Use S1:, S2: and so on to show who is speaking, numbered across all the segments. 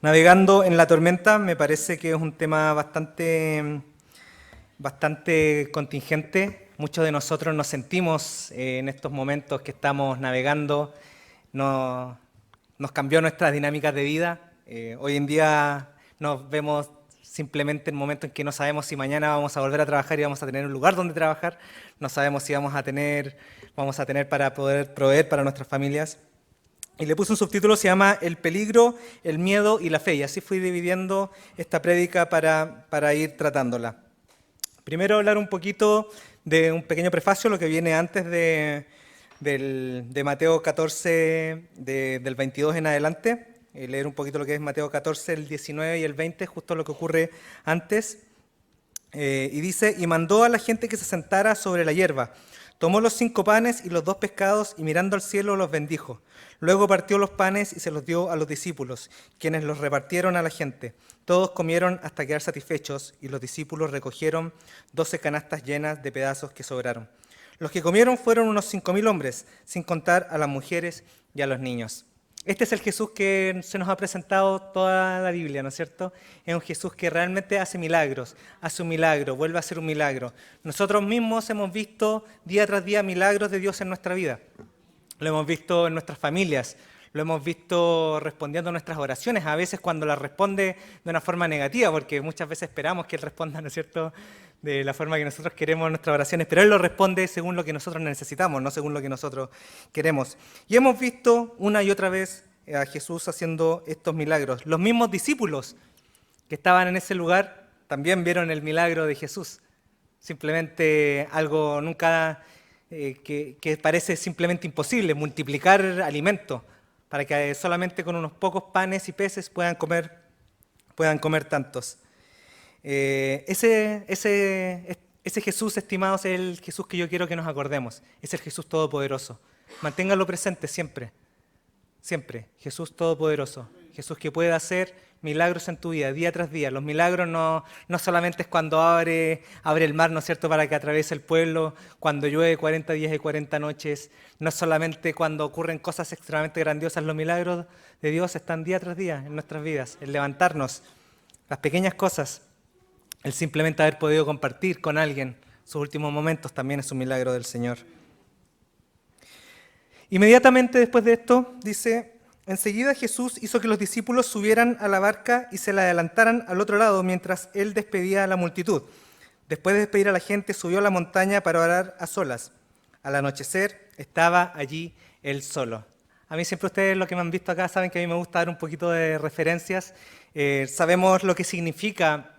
S1: Navegando en la tormenta me parece que es un tema bastante contingente. Muchos de nosotros nos sentimos en estos momentos que estamos navegando, no- nos cambió nuestras dinámicas de vida. Hoy en día nos vemos simplemente en momentos en que no sabemos si mañana vamos a volver a trabajar y vamos a tener un lugar donde trabajar, no sabemos si vamos a tener para poder proveer para nuestras familias. Y le puse un subtítulo, se llama El peligro, el miedo y la fe. Y así fui dividiendo esta prédica para ir tratándola. Primero hablar un poquito de un pequeño prefacio, lo que viene antes de Mateo 14, del 22 en adelante. Leer un poquito lo que es Mateo 14, el 19 y el 20, justo lo que ocurre antes. Y dice, y mandó a la gente que se sentara sobre la hierba. Tomó los 5 panes y los 2 pescados y mirando al cielo los bendijo. Luego partió los panes y se los dio a los discípulos, quienes los repartieron a la gente. Todos comieron hasta quedar satisfechos y los discípulos recogieron 12 canastas llenas de pedazos que sobraron. Los que comieron fueron unos 5.000 hombres, sin contar a las mujeres y a los niños. Este es el Jesús que se nos ha presentado toda la Biblia, ¿no es cierto? Es un Jesús que realmente hace milagros, hace un milagro, vuelve a hacer un milagro. Nosotros mismos hemos visto día tras día milagros de Dios en nuestra vida. Lo hemos visto en nuestras familias, lo hemos visto respondiendo a nuestras oraciones, a veces cuando las responde de una forma negativa, porque muchas veces esperamos que Él responda, ¿no es cierto?, de la forma que nosotros queremos nuestras oraciones, pero Él lo responde según lo que nosotros necesitamos, no según lo que nosotros queremos. Y hemos visto una y otra vez a Jesús haciendo estos milagros. Los mismos discípulos que estaban en ese lugar también vieron el milagro de Jesús. Simplemente algo nunca que parece simplemente imposible, multiplicar alimento para que solamente con unos pocos panes y peces puedan comer tantos. Ese Jesús, estimados, es el Jesús que yo quiero que nos acordemos. Es el Jesús Todopoderoso. Manténganlo presente siempre. Siempre. Jesús Todopoderoso. Jesús que puede hacer milagros en tu vida, día tras día. Los milagros no solamente es cuando abre el mar, ¿no es cierto?, para que atraviese el pueblo, cuando llueve 40 días y 40 noches. No es solamente cuando ocurren cosas extremadamente grandiosas. Los milagros de Dios están día tras día en nuestras vidas. El levantarnos, las pequeñas cosas. El simplemente haber podido compartir con alguien sus últimos momentos también es un milagro del Señor. Inmediatamente después de esto, dice, enseguida Jesús hizo que los discípulos subieran a la barca y se la adelantaran al otro lado mientras Él despedía a la multitud. Después de despedir a la gente, subió a la montaña para orar a solas. Al anochecer estaba allí Él solo. A mí siempre ustedes, los que me han visto acá, saben que a mí me gusta dar un poquito de referencias. Sabemos lo que significa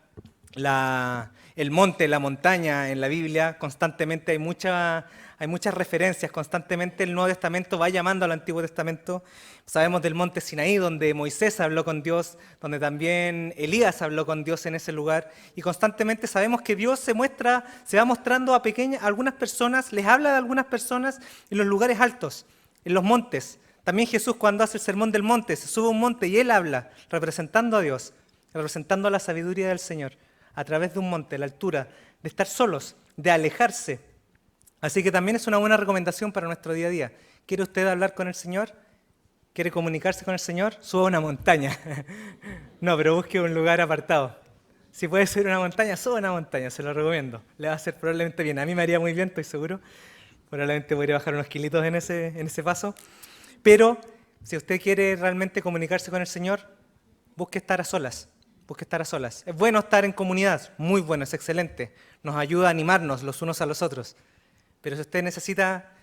S1: el monte, la montaña en la Biblia. Constantemente hay muchas referencias, constantemente el Nuevo Testamento va llamando al Antiguo Testamento. Sabemos del monte Sinaí, donde Moisés habló con Dios, donde también Elías habló con Dios en ese lugar, y constantemente sabemos que Dios se va mostrando a algunas personas, les habla de algunas personas en los lugares altos, en los montes. También Jesús, cuando hace el sermón del monte, se sube a un monte y Él habla, representando a Dios, representando a la sabiduría del Señor, a través de un monte, la altura, de estar solos, de alejarse. Así que también es una buena recomendación para nuestro día a día. ¿Quiere usted hablar con el Señor? ¿Quiere comunicarse con el Señor? Suba a una montaña. No, pero busque un lugar apartado. Si puede subir una montaña, suba a una montaña, se lo recomiendo. Le va a hacer probablemente bien. A mí me haría muy bien, estoy seguro. Probablemente podría bajar unos kilitos en ese paso. Pero si usted quiere realmente comunicarse con el Señor, busque estar a solas. Busque estar a solas. Es bueno estar en comunidad, muy bueno, es excelente. Nos ayuda a animarnos los unos a los otros. Pero si usted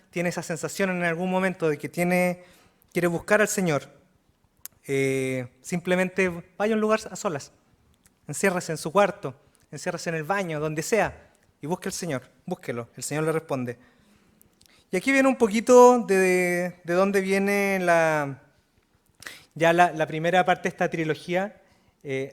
S1: tiene esa sensación en algún momento de que quiere buscar al Señor, simplemente vaya a un lugar a solas. Enciérrese en su cuarto, enciérrese en el baño, donde sea, y busque al Señor. Búsquelo, el Señor le responde. Y aquí viene un poquito de dónde viene la primera parte de esta trilogía.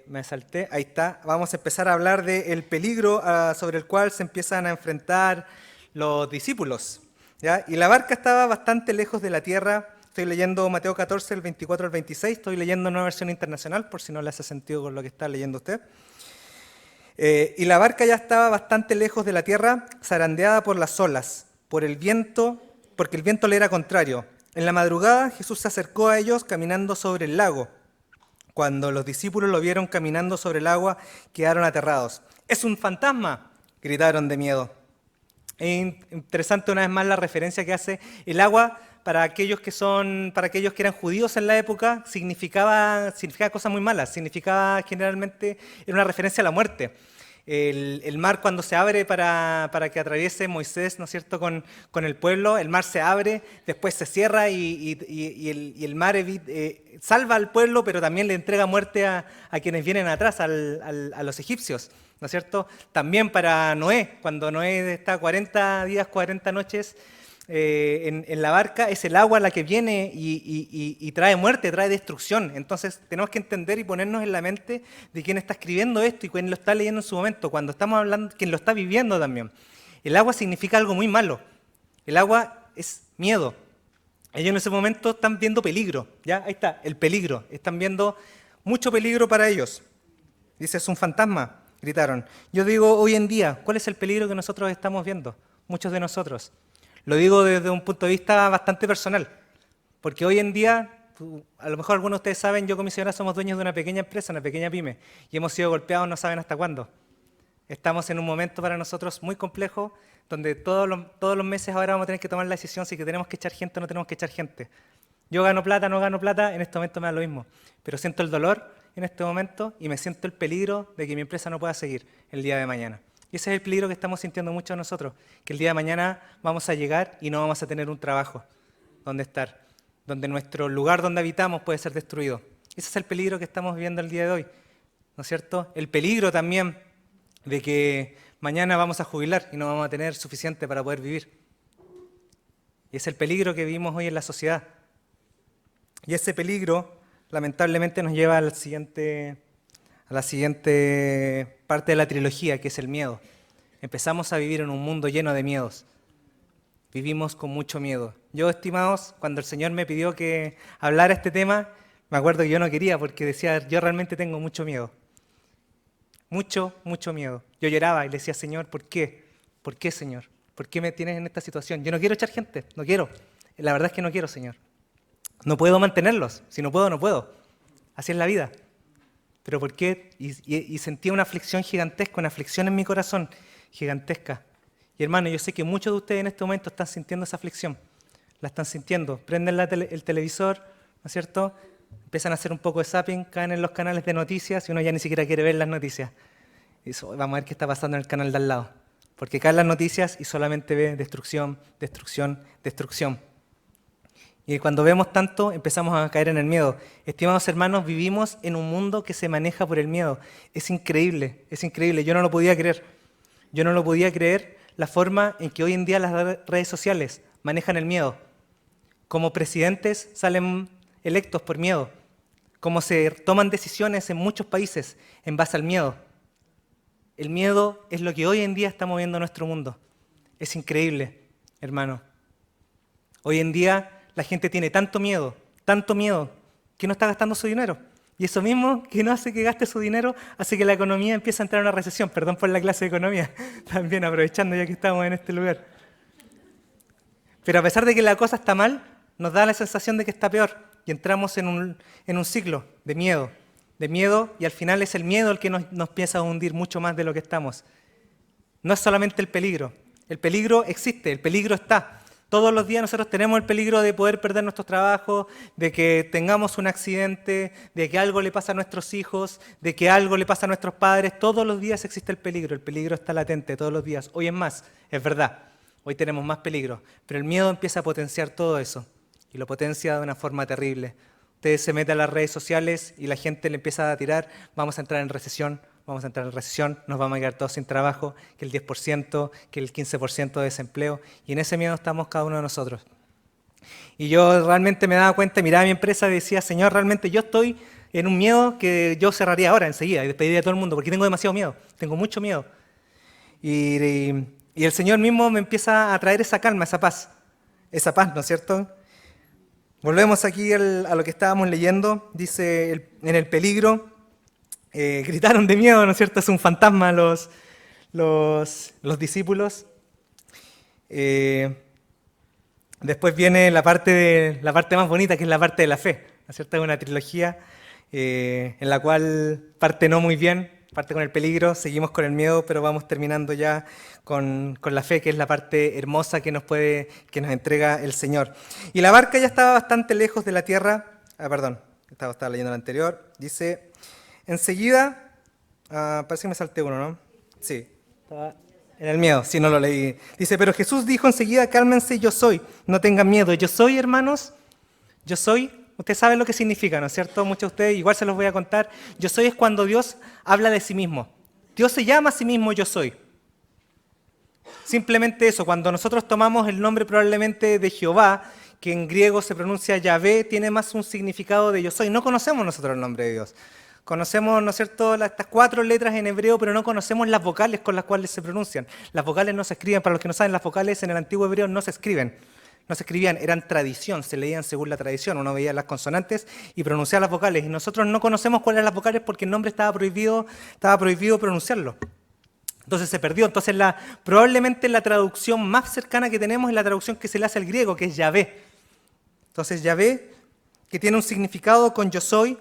S1: Me salté, ahí está. Vamos a empezar a hablar del peligro sobre el cual se empiezan a enfrentar los discípulos, ¿ya? Y la barca estaba bastante lejos de la tierra. Estoy leyendo Mateo 14, el 24 al 26. Estoy leyendo una versión internacional, por si no le hace sentido con lo que está leyendo usted. Y la barca ya estaba bastante lejos de la tierra, zarandeada por las olas, por el viento, porque el viento le era contrario. En la madrugada Jesús se acercó a ellos caminando sobre el lago. Cuando los discípulos lo vieron caminando sobre el agua, quedaron aterrados. ¡Es un fantasma!, gritaron de miedo. Es interesante una vez más la referencia que hace el agua para aquellos que eran judíos en la época, significaba cosas muy malas, significaba generalmente, era una referencia a la muerte. El mar cuando se abre para que atraviese Moisés, ¿no es cierto?, con el pueblo, el mar se abre, después se cierra y el mar salva al pueblo, pero también le entrega muerte a quienes vienen atrás, a los egipcios, ¿no es cierto? También para Noé, cuando Noé está 40 días, 40 noches en la barca, es el agua la que viene y trae muerte, trae destrucción. Entonces tenemos que entender y ponernos en la mente de quién está escribiendo esto y quién lo está leyendo en su momento, cuando estamos hablando, quién lo está viviendo también. El agua significa algo muy malo. El agua es miedo. Ellos en ese momento están viendo peligro, ¿ya? Ahí está, el peligro. Están viendo mucho peligro para ellos. Dice, es un fantasma, gritaron. Yo digo, hoy en día, ¿cuál es el peligro que nosotros estamos viendo? Muchos de nosotros. Lo digo desde un punto de vista bastante personal, porque hoy en día, a lo mejor algunos de ustedes saben, yo con mi señora somos dueños de una pequeña empresa, una pequeña pyme, y hemos sido golpeados no saben hasta cuándo. Estamos en un momento para nosotros muy complejo, donde todos los meses ahora vamos a tener que tomar la decisión si que tenemos que echar gente o no tenemos que echar gente. Yo gano plata, no gano plata, en este momento me da lo mismo, pero siento el dolor en este momento y me siento el peligro de que mi empresa no pueda seguir el día de mañana. Y ese es el peligro que estamos sintiendo muchos de nosotros, que el día de mañana vamos a llegar y no vamos a tener un trabajo donde estar, donde nuestro lugar donde habitamos puede ser destruido. Ese es el peligro que estamos viviendo el día de hoy, ¿no es cierto? El peligro también de que mañana vamos a jubilar y no vamos a tener suficiente para poder vivir. Y es el peligro que vivimos hoy en la sociedad. Y ese peligro, lamentablemente, nos lleva a la siguiente parte de la trilogía, que es el miedo. Empezamos a vivir en un mundo lleno de miedos. Vivimos con mucho miedo. Yo, estimados, cuando el Señor me pidió que hablara este tema, me acuerdo que yo no quería porque decía, yo realmente tengo mucho miedo. Mucho, mucho miedo. Yo lloraba y le decía, Señor, ¿por qué? ¿Por qué, Señor? ¿Por qué me tienes en esta situación? Yo no quiero echar gente, no quiero. La verdad es que no quiero, Señor. No puedo mantenerlos. Si no puedo, no puedo. Así es la vida. ¿Pero por qué? Y sentía una aflicción gigantesca, una aflicción en mi corazón gigantesca. Y hermano, yo sé que muchos de ustedes en este momento están sintiendo esa aflicción. La están sintiendo. Prenden el televisor, ¿no es cierto? Empiezan a hacer un poco de zapping, caen en los canales de noticias y uno ya ni siquiera quiere ver las noticias. Y dice, vamos a ver qué está pasando en el canal de al lado. Porque caen las noticias y solamente ve destrucción, destrucción, destrucción. Y cuando vemos tanto, empezamos a caer en el miedo. Estimados hermanos, vivimos en un mundo que se maneja por el miedo. Es increíble, es increíble. Yo no lo podía creer. Yo no lo podía creer la forma en que hoy en día las redes sociales manejan el miedo. Como presidentes salen electos por miedo. Como se toman decisiones en muchos países en base al miedo. El miedo es lo que hoy en día está moviendo nuestro mundo. Es increíble, hermano. Hoy en día la gente tiene tanto miedo, que no está gastando su dinero. Y eso mismo, que no hace que gaste su dinero, hace que la economía empiece a entrar en una recesión. Perdón por la clase de economía, también aprovechando ya que estamos en este lugar. Pero a pesar de que la cosa está mal, nos da la sensación de que está peor. Y entramos en un ciclo de miedo, y al final es el miedo el que nos empieza a hundir mucho más de lo que estamos. No es solamente el peligro existe, el peligro está. Todos los días nosotros tenemos el peligro de poder perder nuestros trabajos, de que tengamos un accidente, de que algo le pasa a nuestros hijos, de que algo le pasa a nuestros padres. Todos los días existe el peligro está latente todos los días. Hoy es más, es verdad, hoy tenemos más peligro, pero el miedo empieza a potenciar todo eso y lo potencia de una forma terrible. Ustedes se meten a las redes sociales y la gente le empieza a tirar, vamos a entrar en recesión, nos vamos a quedar todos sin trabajo, que el 10%, que el 15% de desempleo, y en ese miedo estamos cada uno de nosotros. Y yo realmente me daba cuenta, miraba a mi empresa y decía, Señor, realmente yo estoy en un miedo que yo cerraría ahora, enseguida, y despediría a todo el mundo, porque tengo demasiado miedo, tengo mucho miedo. Y el Señor mismo me empieza a traer esa calma, esa paz, ¿no es cierto? Volvemos aquí a lo que estábamos leyendo, dice, en el peligro, gritaron de miedo, ¿no es cierto? Es un fantasma los discípulos. Después viene la parte más bonita, que es la parte de la fe, ¿no es cierto? Es una trilogía en la cual parte no muy bien, parte con el peligro, seguimos con el miedo, pero vamos terminando ya con la fe, que es la parte hermosa que nos entrega el Señor. Y la barca ya estaba bastante lejos de la tierra. Estaba leyendo la anterior. Dice, enseguida, parece que me salté uno, ¿no? Sí, estaba en el miedo, sí, no lo leí. Dice, pero Jesús dijo enseguida, cálmense, yo soy, no tengan miedo. Yo soy, hermanos, yo soy. Ustedes saben lo que significa, ¿no es cierto? Muchos de ustedes, igual se los voy a contar. Yo soy es cuando Dios habla de sí mismo. Dios se llama a sí mismo yo soy. Simplemente eso, cuando nosotros tomamos el nombre probablemente de Jehová, que en griego se pronuncia Yahvé, tiene más un significado de yo soy. No conocemos nosotros el nombre de Dios. Conocemos, ¿no es cierto?, estas 4 letras en hebreo, pero no conocemos las vocales con las cuales se pronuncian. Las vocales no se escriben, para los que no saben, las vocales en el antiguo hebreo no se escriben. No se escribían, eran tradición, se leían según la tradición. Uno veía las consonantes y pronunciaba las vocales. Y nosotros no conocemos cuáles eran las vocales porque el nombre estaba prohibido pronunciarlo. Entonces se perdió. Entonces probablemente la traducción más cercana que tenemos es la traducción que se le hace al griego, que es Yahvé. Entonces Yahvé, que tiene un significado con yo soy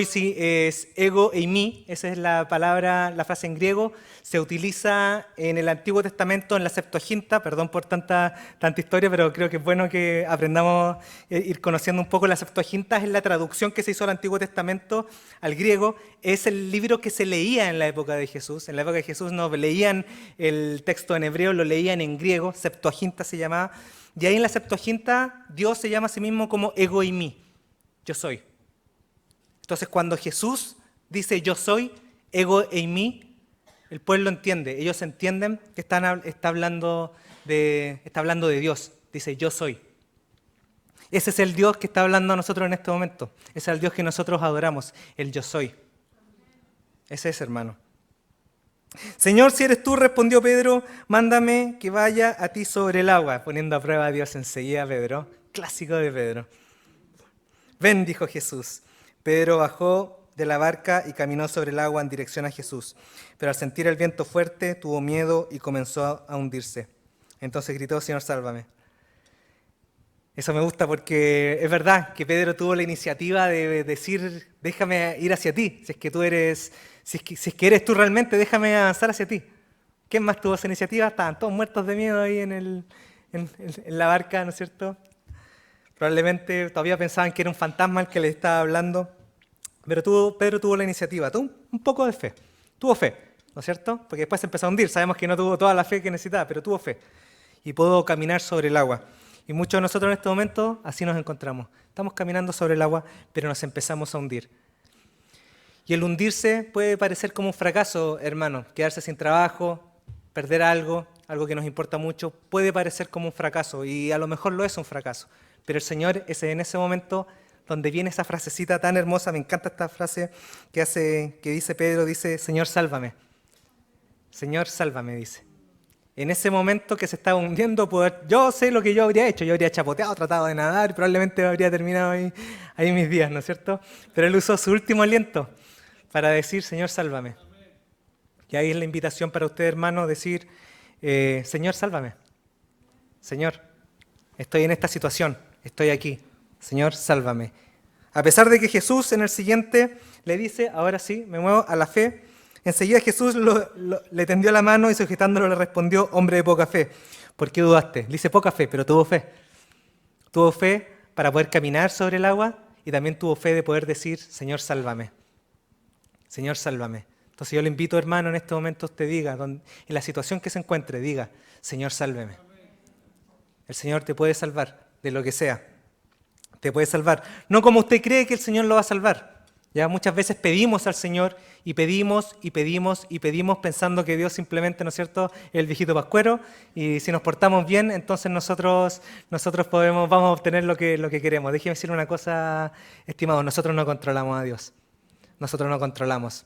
S1: sí es ego eimi, esa es la palabra, la frase en griego, se utiliza en el Antiguo Testamento, en la Septuaginta, perdón por tanta historia, pero creo que es bueno que aprendamos a ir conociendo un poco. La Septuaginta es la traducción que se hizo al Antiguo Testamento al griego, es el libro que se leía en la época de Jesús. En la época de Jesús no leían el texto en hebreo, lo leían en griego, Septuaginta se llamaba, y ahí en la Septuaginta Dios se llama a sí mismo como ego eimi, yo soy. Entonces, cuando Jesús dice yo soy, ego eimi, el pueblo entiende. Ellos entienden que está hablando de Dios. Dice yo soy. Ese es el Dios que está hablando a nosotros en este momento. Ese es el Dios que nosotros adoramos, el yo soy. Ese es, hermano. Señor, si eres tú, respondió Pedro, mándame que vaya a ti sobre el agua. Poniendo a prueba a Dios enseguida, Pedro. Clásico de Pedro. Ven, dijo Jesús. Pedro bajó de la barca y caminó sobre el agua en dirección a Jesús. Pero al sentir el viento fuerte, tuvo miedo y comenzó a hundirse. Entonces gritó, Señor, sálvame. Eso me gusta porque es verdad que Pedro tuvo la iniciativa de decir, déjame ir hacia ti. Si es que eres tú realmente, déjame avanzar hacia ti. ¿Quién más tuvo esa iniciativa? Estaban todos muertos de miedo ahí en la barca, ¿no es cierto? Probablemente todavía pensaban que era un fantasma el que les estaba hablando, pero Pedro tuvo la iniciativa, tuvo un poco de fe, tuvo fe, ¿no es cierto? Porque después se empezó a hundir, sabemos que no tuvo toda la fe que necesitaba, pero tuvo fe y pudo caminar sobre el agua. Y muchos de nosotros en este momento así nos encontramos, estamos caminando sobre el agua, pero nos empezamos a hundir. Y el hundirse puede parecer como un fracaso, hermano, quedarse sin trabajo, perder algo que nos importa mucho, puede parecer como un fracaso y a lo mejor lo es un fracaso. Pero el Señor es en ese momento donde viene esa frasecita tan hermosa, me encanta esta frase que dice Pedro, dice, Señor, sálvame. Señor, sálvame, dice. En ese momento que se estaba hundiendo, yo sé lo que yo habría hecho, yo habría chapoteado, tratado de nadar, probablemente habría terminado ahí mis días, ¿no es cierto? Pero él usó su último aliento para decir, Señor, sálvame. Y ahí es la invitación para usted, hermano, decir, Señor, sálvame. Señor, estoy en esta situación. Estoy aquí, Señor, sálvame. A pesar de que Jesús en el siguiente le dice, ahora sí, me muevo a la fe, enseguida Jesús le tendió la mano y sujetándolo le respondió, hombre de poca fe, ¿por qué dudaste? Le dice poca fe, pero tuvo fe. Tuvo fe para poder caminar sobre el agua y también tuvo fe de poder decir, Señor, sálvame. Señor, sálvame. Entonces yo le invito, hermano, en este momento usted diga, en la situación que se encuentre, diga, Señor, sálveme. El Señor te puede salvar. De lo que sea, te puede salvar. No como usted cree que el Señor lo va a salvar. Ya muchas veces pedimos al Señor y pedimos pensando que Dios simplemente, ¿no es cierto?, es el viejito pascuero y si nos portamos bien, entonces nosotros vamos a obtener lo que queremos. Déjeme decir una cosa, estimados, nosotros no controlamos a Dios. Nosotros no controlamos.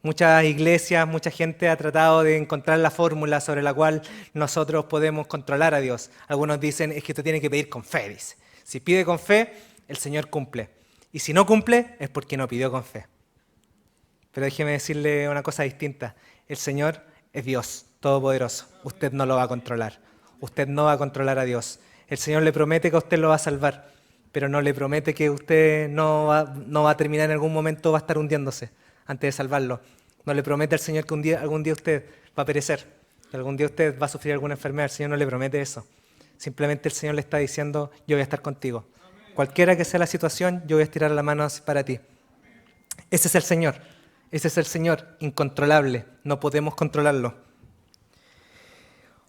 S1: Muchas iglesias, mucha gente ha tratado de encontrar la fórmula sobre la cual nosotros podemos controlar a Dios. Algunos dicen, es que usted tiene que pedir con fe, dice. Si pide con fe, el Señor cumple. Y si no cumple, es porque no pidió con fe. Pero déjeme decirle una cosa distinta. El Señor es Dios Todopoderoso. Usted no lo va a controlar. Usted no va a controlar a Dios. El Señor le promete que a usted lo va a salvar. pero no le promete que usted no va a terminar en algún momento, va a estar hundiéndose antes de salvarlo. No le promete al Señor que algún día usted va a perecer, que algún día usted va a sufrir alguna enfermedad. El Señor no le promete eso. Simplemente el Señor le está diciendo, yo voy a estar contigo. Cualquiera que sea la situación, yo voy a estirar la mano para ti. Ese es el Señor. Ese es el Señor, incontrolable. No podemos controlarlo.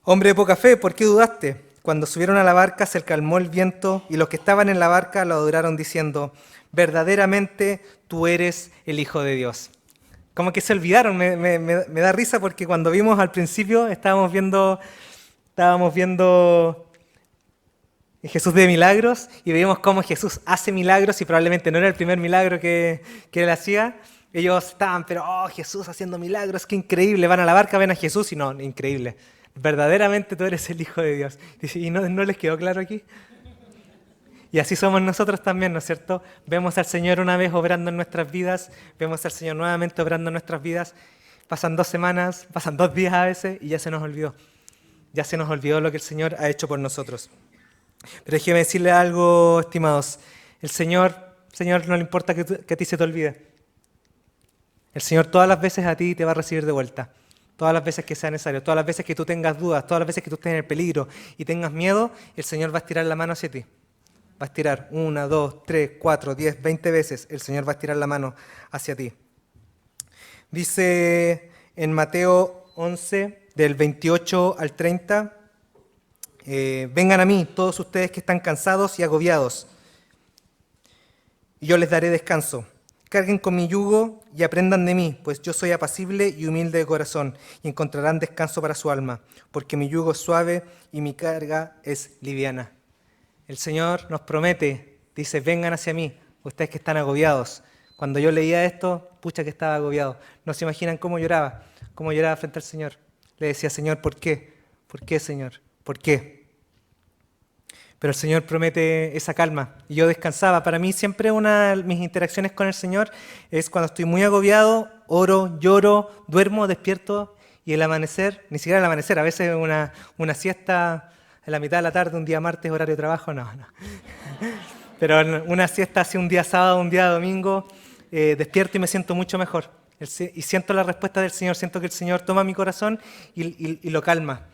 S1: Hombre de poca fe, ¿por qué dudaste? Cuando subieron a la barca se calmó el viento y los que estaban en la barca lo adoraron diciendo, verdaderamente tú eres el Hijo de Dios. Como que se olvidaron, me da risa porque cuando vimos al principio estábamos viendo Jesús de milagros y veíamos cómo Jesús hace milagros y probablemente no era el primer milagro que él hacía. Ellos estaban, pero Jesús haciendo milagros, qué increíble, van a la barca, ven a Jesús y no, increíble. Verdaderamente tú eres el Hijo de Dios. ¿Y no les quedó claro aquí? Y así somos nosotros también, ¿no es cierto? Vemos al Señor una vez obrando en nuestras vidas, vemos al Señor nuevamente obrando en nuestras vidas, pasan 2 semanas, pasan 2 días a veces y ya se nos olvidó. Ya se nos olvidó lo que el Señor ha hecho por nosotros. Pero déjeme decirle algo, estimados. El Señor no le importa que a ti se te olvide. El Señor todas las veces a ti te va a recibir de vuelta. Todas las veces que sea necesario, todas las veces que tú tengas dudas, todas las veces que tú estés en el peligro y tengas miedo, el Señor va a estirar la mano hacia ti. Va a estirar 1, 2, 3, 4, 10, 20 veces. El Señor va a estirar la mano hacia ti. Dice en Mateo 11, del 28 al 30, vengan a mí todos ustedes que están cansados y agobiados, y yo les daré descanso. Carguen con mi yugo y aprendan de mí, pues yo soy apacible y humilde de corazón, y encontrarán descanso para su alma, porque mi yugo es suave y mi carga es liviana. El Señor nos promete, dice, vengan hacia mí, ustedes que están agobiados. Cuando yo leía esto, pucha que estaba agobiado. No se imaginan cómo lloraba frente al Señor. Le decía, Señor, ¿por qué? ¿Por qué, Señor? ¿Por qué? Pero el Señor promete esa calma. Y yo descansaba. Para mí siempre una de mis interacciones con el Señor es cuando estoy muy agobiado, oro, lloro, duermo, despierto y el amanecer, ni siquiera el amanecer, a veces una siesta en la mitad de la tarde, un día martes, horario de trabajo, no. Pero una siesta así un día sábado, un día domingo, despierto y me siento mucho mejor. Y siento la respuesta del Señor, siento que el Señor toma mi corazón y lo calma.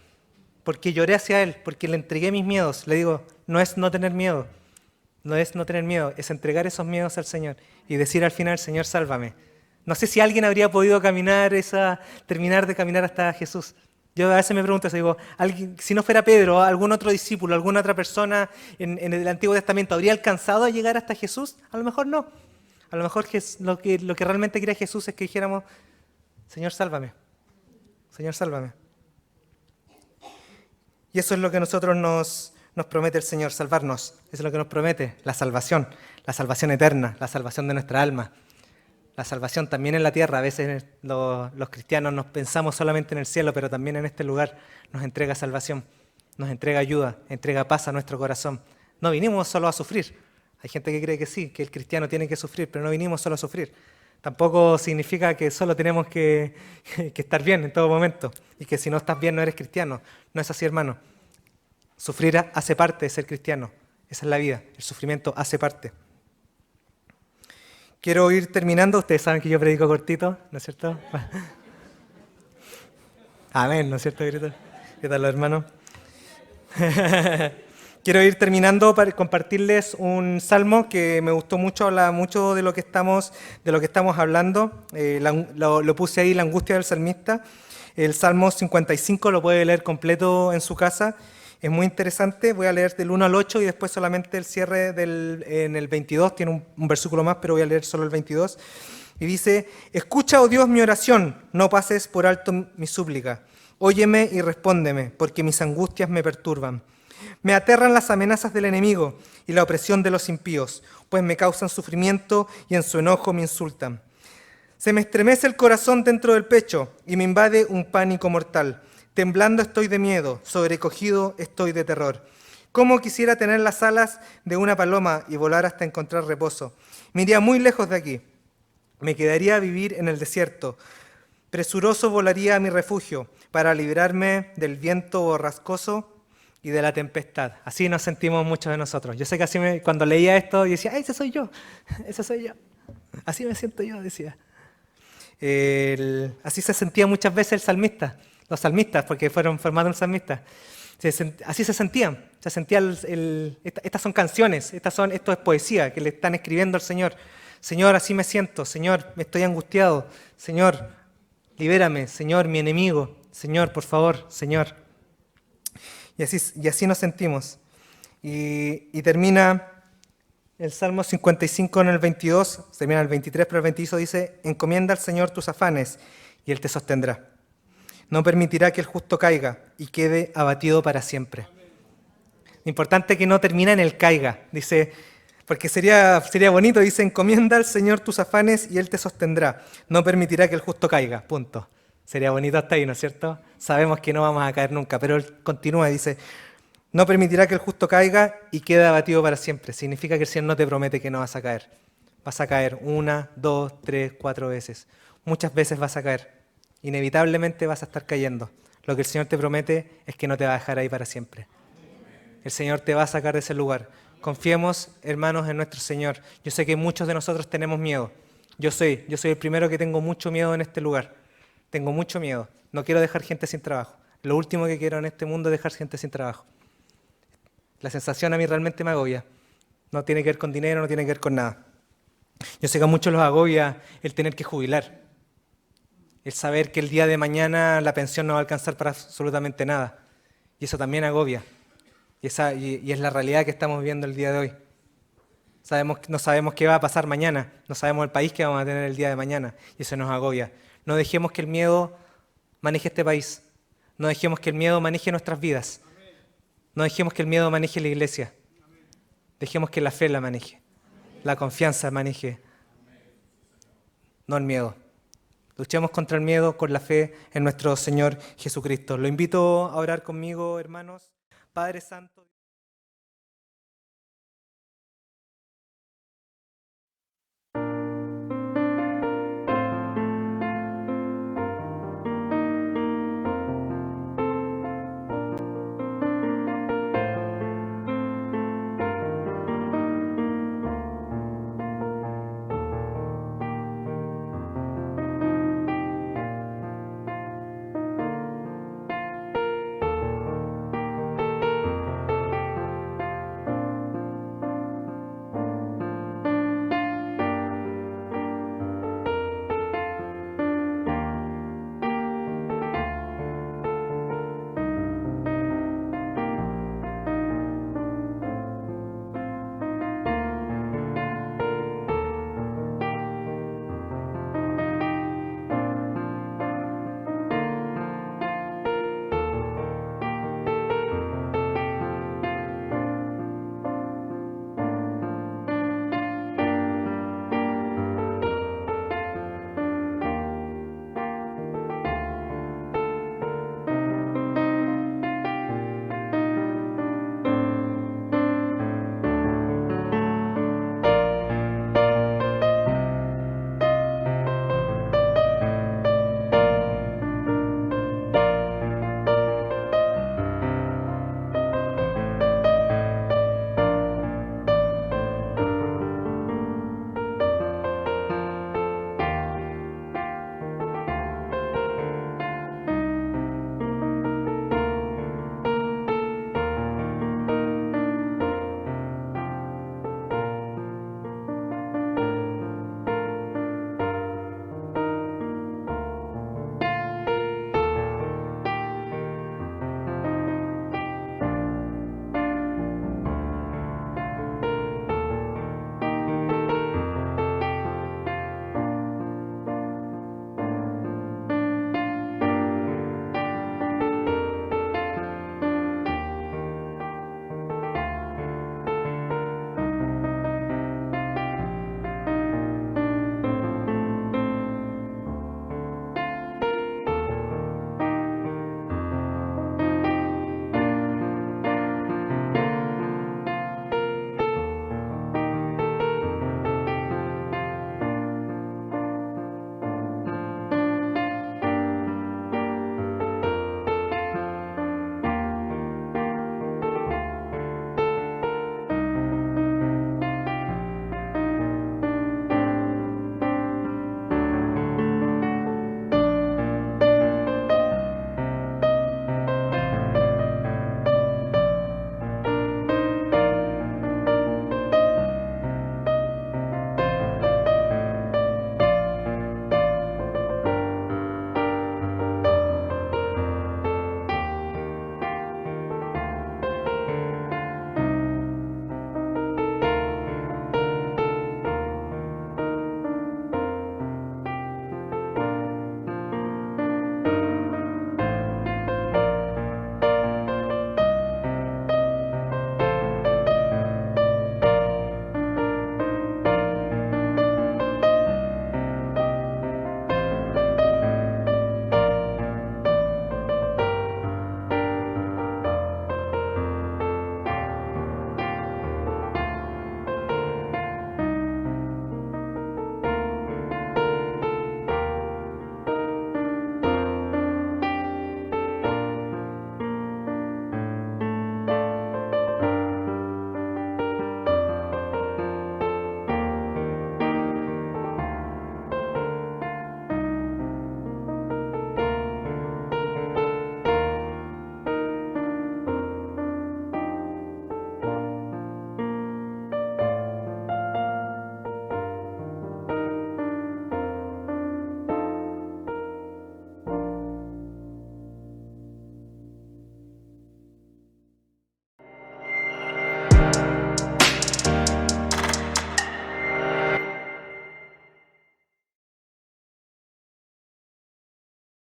S1: Porque lloré hacia Él, porque le entregué mis miedos. Le digo, no es no tener miedo, es entregar esos miedos al Señor y decir al final, Señor, sálvame. No sé si alguien habría podido terminar de caminar hasta Jesús. Yo a veces me pregunto eso, digo, si no fuera Pedro, algún otro discípulo, alguna otra persona en el Antiguo Testamento, ¿habría alcanzado a llegar hasta Jesús? A lo mejor no. A lo mejor lo que realmente quería Jesús es que dijéramos, Señor, sálvame. Señor, sálvame. Y eso es lo que nosotros nos promete el Señor, salvarnos. Eso es lo que nos promete, la salvación eterna, la salvación de nuestra alma. La salvación también en la tierra. A veces los cristianos nos pensamos solamente en el cielo, pero también en este lugar nos entrega salvación, nos entrega ayuda, entrega paz a nuestro corazón. No vinimos solo a sufrir. Hay gente que cree que sí, que el cristiano tiene que sufrir, pero no vinimos solo a sufrir. Tampoco significa que solo tenemos que estar bien en todo momento y que si no estás bien no eres cristiano. No es así, hermano. Sufrir hace parte de ser cristiano. Esa es la vida. El sufrimiento hace parte. Quiero ir terminando. Ustedes saben que yo predico cortito, ¿no es cierto? Amén, ¿no es cierto, Grito? ¿Qué tal, hermano? Quiero ir terminando para compartirles un salmo que me gustó mucho, habla mucho de lo que estamos hablando. Lo puse ahí, la angustia del salmista. El Salmo 55 lo puede leer completo en su casa. Es muy interesante. Voy a leer del 1 al 8 y después solamente el cierre en el 22. Tiene un versículo más, pero voy a leer solo el 22. Y dice, escucha, oh Dios, mi oración, no pases por alto mi súplica. Óyeme y respóndeme, porque mis angustias me perturban. Me aterran las amenazas del enemigo y la opresión de los impíos, pues me causan sufrimiento y en su enojo me insultan. Se me estremece el corazón dentro del pecho y me invade un pánico mortal. Temblando estoy de miedo, sobrecogido estoy de terror. Cómo quisiera tener las alas de una paloma y volar hasta encontrar reposo. Me iría muy lejos de aquí. Me quedaría a vivir en el desierto. Presuroso volaría a mi refugio para librarme del viento borrascoso y de la tempestad. Así nos sentimos muchos de nosotros. Yo sé que así cuando leía esto, yo decía, ese soy yo, ese soy yo. Así me siento yo, decía. Así se sentía muchas veces el salmista, los salmistas, porque fueron formados en salmistas. Así se sentían. Estas son canciones, esto es poesía que le están escribiendo al Señor. Señor, así me siento. Señor, me estoy angustiado. Señor, libérame. Señor, mi enemigo. Señor, por favor, Señor. Y así nos sentimos. Y termina el Salmo 55 en el 22, termina el 23, pero el 22 dice, encomienda al Señor tus afanes y Él te sostendrá. No permitirá que el justo caiga y quede abatido para siempre. Lo importante es que no termina en el caiga, dice, porque sería bonito, dice, encomienda al Señor tus afanes y Él te sostendrá. No permitirá que el justo caiga, punto. Sería bonito hasta ahí, ¿no es cierto? Sabemos que no vamos a caer nunca, pero Él continúa y dice, no permitirá que el justo caiga y quede abatido para siempre. Significa que el Señor no te promete que no vas a caer. Vas a caer 1, 2, 3, 4 veces. Muchas veces vas a caer. Inevitablemente vas a estar cayendo. Lo que el Señor te promete es que no te va a dejar ahí para siempre. El Señor te va a sacar de ese lugar. Confiemos, hermanos, en nuestro Señor. Yo sé que muchos de nosotros tenemos miedo. Yo soy el primero que tengo mucho miedo en este lugar. Tengo mucho miedo. No quiero dejar gente sin trabajo. Lo último que quiero en este mundo es dejar gente sin trabajo. La sensación a mí realmente me agobia. No tiene que ver con dinero, no tiene que ver con nada. Yo sé que a muchos los agobia el tener que jubilar. El saber que el día de mañana la pensión no va a alcanzar para absolutamente nada. Y eso también agobia. Y es la realidad que estamos viviendo el día de hoy. No sabemos qué va a pasar mañana. No sabemos el país que vamos a tener el día de mañana. Y eso nos agobia. No dejemos que el miedo maneje este país. No dejemos que el miedo maneje nuestras vidas. No dejemos que el miedo maneje la iglesia. Dejemos que la fe la maneje. La confianza maneje. No el miedo. Luchemos contra el miedo con la fe en nuestro Señor Jesucristo. Lo invito a orar conmigo, hermanos. Padre Santo.